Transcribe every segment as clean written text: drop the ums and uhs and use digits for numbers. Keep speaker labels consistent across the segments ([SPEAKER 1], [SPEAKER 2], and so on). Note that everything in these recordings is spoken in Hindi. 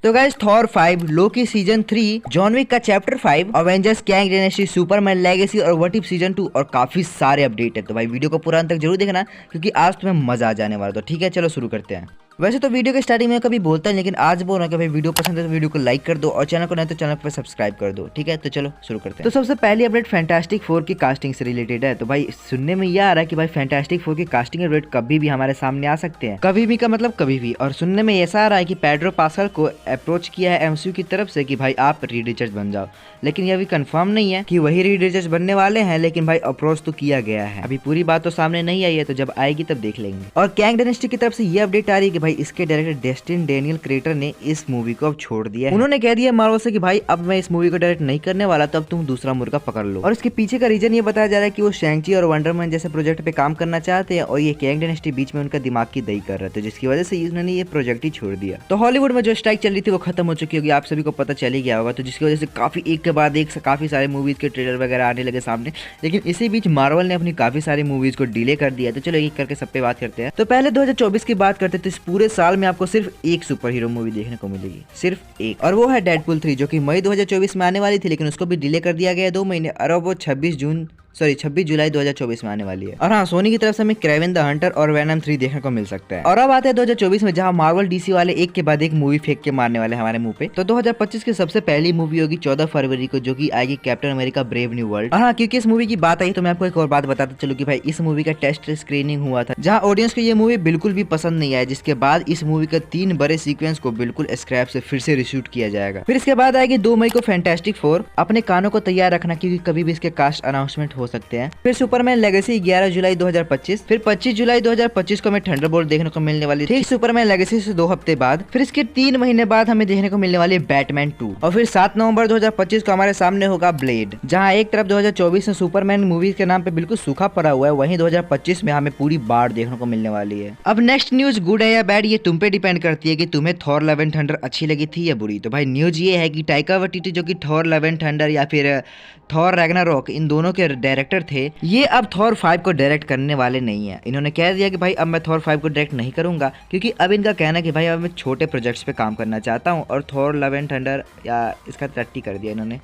[SPEAKER 1] तो guys Thor 5, Loki season 3, John Wick का chapter 5, Avengers Kang dynasty, Superman legacy और व्हाट इफ सीजन 2 और काफी सारे अपडेट है। तो भाई वीडियो को पूरा अंत तक जरूर देखना क्योंकि आज तुम्हें मजा आ जाने वाला। तो ठीक है चलो शुरू करते हैं। वैसे तो वीडियो के स्टार्टिंग में कभी बोलता है लेकिन आज बोल रहा हूं कि भाई वीडियो पसंद है तो वीडियो को लाइक कर दो और चैनल को नहीं तो चैनल पर सब्सक्राइब कर दो। ठीक है तो चलो शुरू करते हैं। तो सबसे पहली अपडेट फैंटास्टिक 4 की कास्टिंग से रिलेटेड है। तो भाई सुनने में यह आ रहा है कि भाई फैंटास्टिक 4 की कास्टिंग अपडेट कभी भी हमारे सामने आ सकते हैं। कभी भी का मतलब कभी भी। और सुनने में ऐसा आ रहा है कि पेड्रो पास्कल को अप्रोच किया है एमसीयू की तरफ से कि भाई आप रीड रिचर्ड्स बन जाओ, लेकिन ये अभी कंफर्म नहीं है कि वही रीड रिचर्ड्स बनने वाले हैं, लेकिन भाई अप्रोच तो किया गया है। अभी पूरी बात तो सामने नहीं आई है, तो जब आएगी तब देख लेंगे। और कैंग डायनेस्टी की तरफ से ये अपडेट आ रही है कि भाई इसके डायरेक्टर डेस्टिन डेनियल क्रेटर ने इस मूवी को अब छोड़ दिया है। उन्होंने कह दिया मार्वल से कि भाई अब मैं इस मूवी को डायरेक्ट नहीं करने वाला, तब तुम दूसरा मुर्गा पकड़ लो। और इसके पीछे का रीजन ये बताया जा रहा है कि वो शैंग-ची और वंडरमैन जैसे प्रोजेक्ट पे काम करना चाहते हैं और ये कैंग डायनेस्टी बीच में उनका दिमाग की दही कर रहा था, जिसकी वजह से उन्होंने ये प्रोजेक्ट ही छोड़ दिया। तो हॉलीवुड में जो स्ट्राइक चल रही थी वो खत्म हो चुकी होगी, आप सभी को पता चल ही गया होगा। तो जिसकी वजह से काफी एक के बाद एक काफी सारे मूवीज के ट्रेलर वगैरह आने लगे सामने, लेकिन इसी बीच मार्वल ने अपनी काफी सारी मूवीज को डिले कर दिया। तो चलो एक करके सब पे बात करते हैं। तो पहले 2024 की बात करते तो इस पूरे साल में आपको सिर्फ एक सुपर हीरो मूवी देखने को मिलेगी, सिर्फ एक, और वो है डेडपूल 3, जो कि मई 2024 में आने वाली थी, लेकिन उसको भी डिले कर दिया गया 2 महीने और अब वो 26 जुलाई 2024 में आने वाली है। और हाँ, सोनी की तरफ से हमें क्रेवन द हंटर और वेनम 3 देखने को मिल सकता है। और अब आते हैं 2024 में, जहाँ मार्वल डीसी वाले एक के बाद एक मूवी फेंक के मारने वाले हमारे मुंह पे। तो 2025 की सबसे पहली मूवी होगी 14 फरवरी को, जो कि आएगी captain America brave new world. और हाँ, क्योंकि इस मूवी की बात आई तो मैं आपको एक और बात बताता चलूं कि भाई इस मूवी का टेस्ट स्क्रीनिंग हुआ था, जहाँ ऑडियंस को ये मूवी बिल्कुल भी पसंद नहीं आया, जिसके बाद इस मूवी के 3 बड़े सीक्वेंस को बिल्कुल स्क्रैप से फिर से रिशूट किया जाएगा। फिर इसके बाद आएगी 2 मई को फैंटास्टिक 4। अपने कानों को तैयार रखना क्योंकि कभी भी इसके कास्ट अनाउंसमेंट हो सकते हैं। फिर सुपरमैन लेगेसी 11 जुलाई 2025। फिर 25 जुलाई 2025 को हमें थंडरबोल्ट देखने को मिलने वाली थी सुपरमैन लेगेसी से 2 हफ्ते बाद। फिर इसके 3 महीने बाद हमें देखने को मिलने वाली है बैटमैन 2। और फिर 7 नवंबर 2025 को हमारे सामने होगा ब्लेड, जहां एक तरफ 2024 में सुपरमैन मूवी के नाम पे बिल्कुल सूखा पड़ा हुआ है, वहीं 2025 में हमें पूरी बाढ़ देखने को मिलने वाली है। अब नेक्स्ट न्यूज गुड है या बैड, ये तुम पे डिपेंड करती है कि तुम्हें थॉर लव एंड थंडर अच्छी लगी थी या बुरी। तो भाई न्यूज ये है कि टाइका वाइटिटी, जो कि थॉर लव एंड थंडर या फिर थॉर रैग्नारोक इन दोनों के डायरेक्टर थे, ये अब थॉर 5 को डायरेक्ट करने वाले नहीं है। इन्होंने कह दिया कि भाई अब मैं थॉर 5 को डायरेक्ट नहीं करूंगा, क्योंकि अब इनका कहना है कि भाई अब मैं छोटे प्रोजेक्ट्स पे काम करना चाहता हूं। और थॉर लव एंड थंडर या इसका टट्टी कर दिया इन्होंने।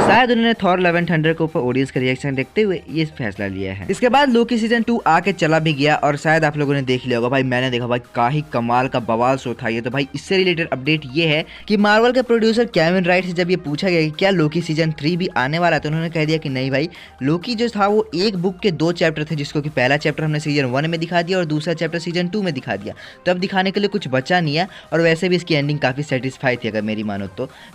[SPEAKER 1] शायद उन्होंने थॉर लव एंड थंडर के ऊपर ऑडियंस का रिएक्शन देखते हुए ये फैसला लिया है। इसके बाद लोकी सीजन 2 आके चला भी गया और शायद आप लोगों ने देख लिया होगा। भाई मैंने देखा भाई काही कमाल का बवाल शो था ये। तो भाई इससे रिलेटेड अपडेट ये है कि मार्वल के प्रोड्यूसर केविन राइट से जब ये पूछा गया कि क्या लोकी सीजन 3 भी आने वाला है, तो उन्होंने कह दिया कि नहीं भाई, लोकी जो था वो एक बुक के 2 चैप्टर थे, जिसको कि पहला चैप्टर हमने सीजन 1 में दिखा दिया और दूसरा चैप्टर सीजन 2 में दिखा दिया। तो अब दिखाने के लिए कुछ बचा नहीं है और वैसे भी इसकी एंडिंग काफी सेटिस्फाई थी अगर मेरी मानो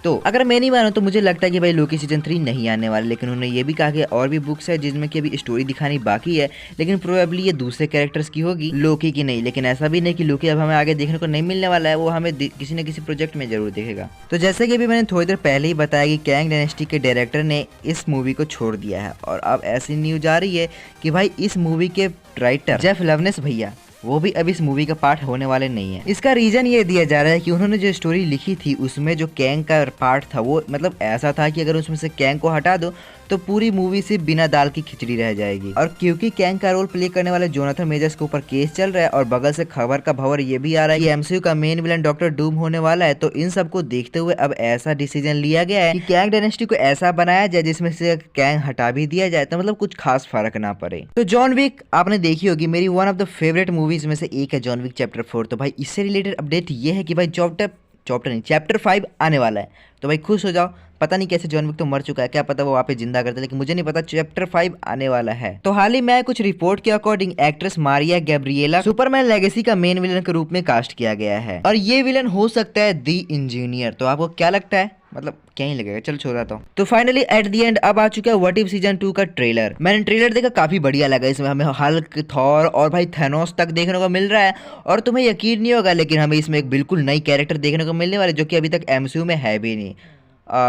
[SPEAKER 1] तो अगर मेरी मानो तो मुझे लगता है कि भाई लोकी सीजन 3 नहीं आने वाला। लेकिन उन्होंने ये भी कहा कि और भी बुक्स है जिनमें कि अभी स्टोरी दिखानी बाकी है, लेकिन प्रोबेबली ये दूसरे कैरेक्टर्स की होगी, लोकी की नहीं। लेकिन ऐसा भी नहीं कि लोकी अब हमें आगे देखने को नहीं मिलने वाला है, वो हमें किसी न किसी प्रोजेक्ट में जरूर देखेगा। तो जैसे कि अभी मैंने थोड़ी देर पहले ही बताया कि कैंग डायनेस्टी के डायरेक्टर ने इस मूवी को छोड़ दिया है और अब ऐसी न्यूज आ रही है कि भाई इस मूवी के राइटर जेफ लवनेस भैया वो भी अब इस मूवी का पार्ट होने वाले नहीं है। इसका रीजन ये दिया जा रहा है कि उन्होंने जो स्टोरी लिखी थी उसमें जो कैंग का पार्ट था वो मतलब ऐसा था कि अगर उसमें से कैंग को हटा दो तो पूरी मूवी से बिना दाल की खिचड़ी रह जाएगी। और क्योंकि कैंग का रोल प्ले करने वाले जोनाथन मेजर्स के ऊपर केस चल रहा है और बगल से खबर का भंवर ये भी आ रहा है कि एमसीयू का मेन विलन डॉक्टर डूम होने वाला है, तो इन सब को देखते हुए अब ऐसा डिसीजन लिया गया है कि कैंग डायनेस्टी को ऐसा बनाया जाए जिसमें से कैंग हटा भी दिया जाए, तो मतलब कुछ खास फर्क ना पड़े। तो जॉन विक आपने देखी होगी, मेरी one of the favourite movies में से एक है जॉन विक चैप्टर 4। तो भाई इससे रिलेटेड अपडेट ये है कि भाई चैप्टर 5 आने वाला है। तो भाई खुश हो जाओ। पता नहीं कैसे जॉन विक तो मर चुका है, क्या पता वो वापस जिंदा करते, लेकिन मुझे नहीं पता चैप्टर 5 आने वाला है। तो हाल ही में कुछ रिपोर्ट के according actress Maria Gabriela Superman Legacy का मेन विलन के रूप में कास्ट किया गया है और ये विलन हो सकता है दी इंजीनियर। तो आपको क्या लगता है? मतलब क्या ही लगेगा, चल छोड़ रहा हूँ। तो फाइनली एट द एंड अब आ चुका है व्हाट इफ सीजन 2 का ट्रेलर। मैंने ट्रेलर देखा, काफी बढ़िया लगा। इसमें हमें हल्क, थॉर और भाई थैनोस तक देखने को मिल रहा है और तुम्हें यकीन नहीं होगा लेकिन हमें इसमें एक बिल्कुल नई कैरेक्टर देखने को मिलने वाले जो कि अभी तक एमसीयू में है भी नहीं।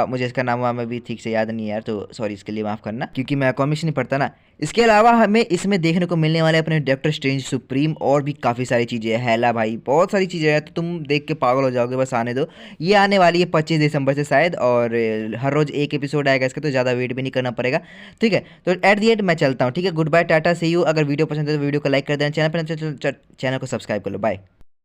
[SPEAKER 1] मुझे इसका नाम हमें भी ठीक से याद नहीं है यार, तो सॉरी इसके लिए माफ़ करना क्योंकि मैं कॉमिक्स नहीं पढ़ता ना। इसके अलावा हमें इसमें देखने को मिलने वाले अपने डॉक्टर स्ट्रेंज सुप्रीम और भी काफ़ी सारी चीज़ें हैं। हेला भाई बहुत सारी चीज़ें हैं, तो तुम देख के पागल हो जाओगे। बस आने दो, ये आने वाली है 25 दिसंबर से शायद, और हर रोज़ एक एपिसोड आएगा इसका, तो ज़्यादा वेट भी नहीं करना पड़ेगा। ठीक है, तो एट दी एंड मैं चलता हूँ। ठीक है, good bye, tata, see you. अगर वीडियो पसंद है तो वीडियो को लाइक कर देना, चैनल पर चैनल को सब्सक्राइब कर लो। बाय।